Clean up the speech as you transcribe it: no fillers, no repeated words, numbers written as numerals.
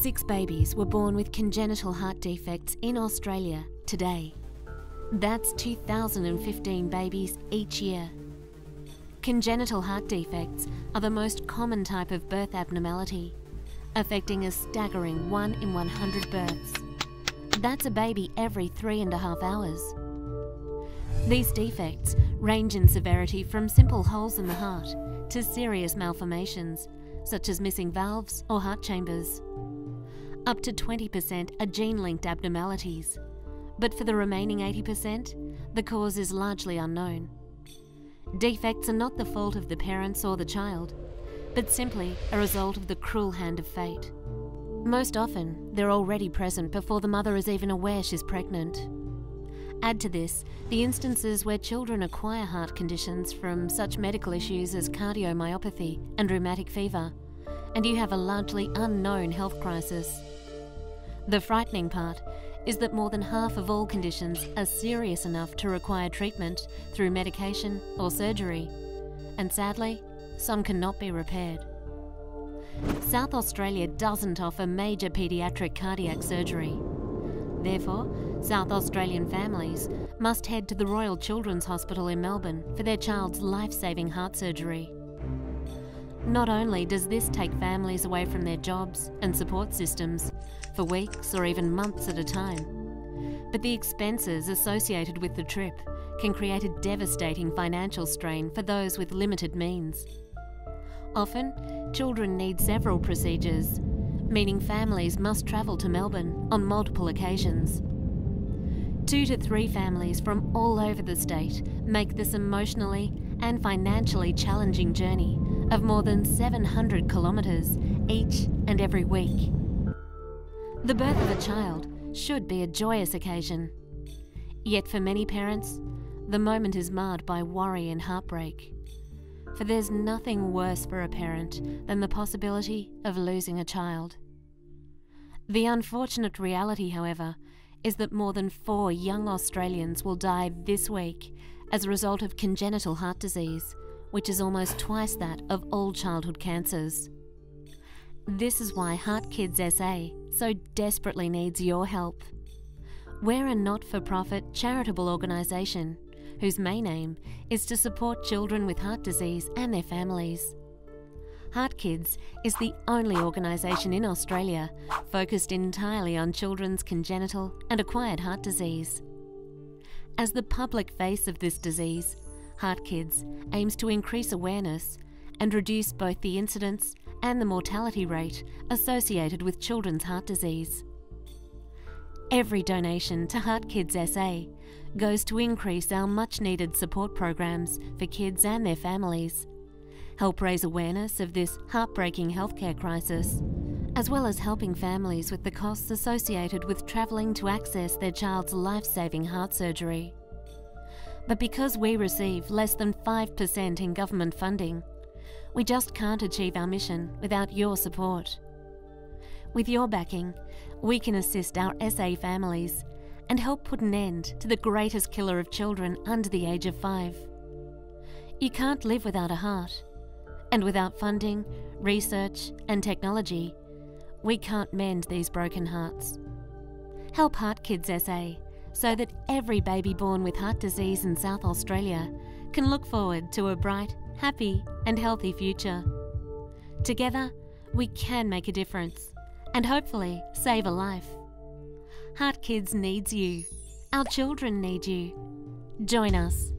6 babies were born with congenital heart defects in Australia today. That's 2,015 babies each year. Congenital heart defects are the most common type of birth abnormality, affecting a staggering 1 in 100 births. That's a baby every 3.5 hours. These defects range in severity from simple holes in the heart to serious malformations, such as missing valves or heart chambers. Up to 20% are gene-linked abnormalities, but for the remaining 80%, the cause is largely unknown. Defects are not the fault of the parents or the child, but simply a result of the cruel hand of fate. Most often, they're already present before the mother is even aware she's pregnant. Add to this the instances where children acquire heart conditions from such medical issues as cardiomyopathy and rheumatic fever, and you have a largely unknown health crisis. The frightening part is that more than half of all conditions are serious enough to require treatment through medication or surgery, and sadly, some cannot be repaired. South Australia doesn't offer major paediatric cardiac surgery. Therefore, South Australian families must head to the Royal Children's Hospital in Melbourne for their child's life-saving heart surgery. Not only does this take families away from their jobs and support systems for weeks or even months at a time, but the expenses associated with the trip can create a devastating financial strain for those with limited means. Often, children need several procedures, meaning families must travel to Melbourne on multiple occasions. 2 to 3 families from all over the state make this emotionally and financially challenging journey of more than 700 kilometres each and every week. The birth of a child should be a joyous occasion. Yet for many parents, the moment is marred by worry and heartbreak. For there's nothing worse for a parent than the possibility of losing a child. The unfortunate reality, however, is that more than 4 young Australians will die this week as a result of congenital heart disease, which is almost twice that of all childhood cancers. This is why HeartKids SA so desperately needs your help. We're a not-for-profit charitable organisation whose main aim is to support children with heart disease and their families. HeartKids is the only organisation in Australia focused entirely on children's congenital and acquired heart disease. As the public face of this disease, HeartKids aims to increase awareness and reduce both the incidence and the mortality rate associated with children's heart disease. Every donation to HeartKids SA goes to increase our much-needed support programs for kids and their families, help raise awareness of this heartbreaking healthcare crisis, as well as helping families with the costs associated with travelling to access their child's life-saving heart surgery. But because we receive less than 5% in government funding, we just can't achieve our mission without your support. With your backing, we can assist our SA families and help put an end to the greatest killer of children under the age of 5. You can't live without a heart, and without funding, research and technology, we can't mend these broken hearts. Help HeartKids SA so that every baby born with heart disease in South Australia can look forward to a bright, happy and healthy future. Together, we can make a difference and hopefully save a life. HeartKids needs you. Our children need you. Join us.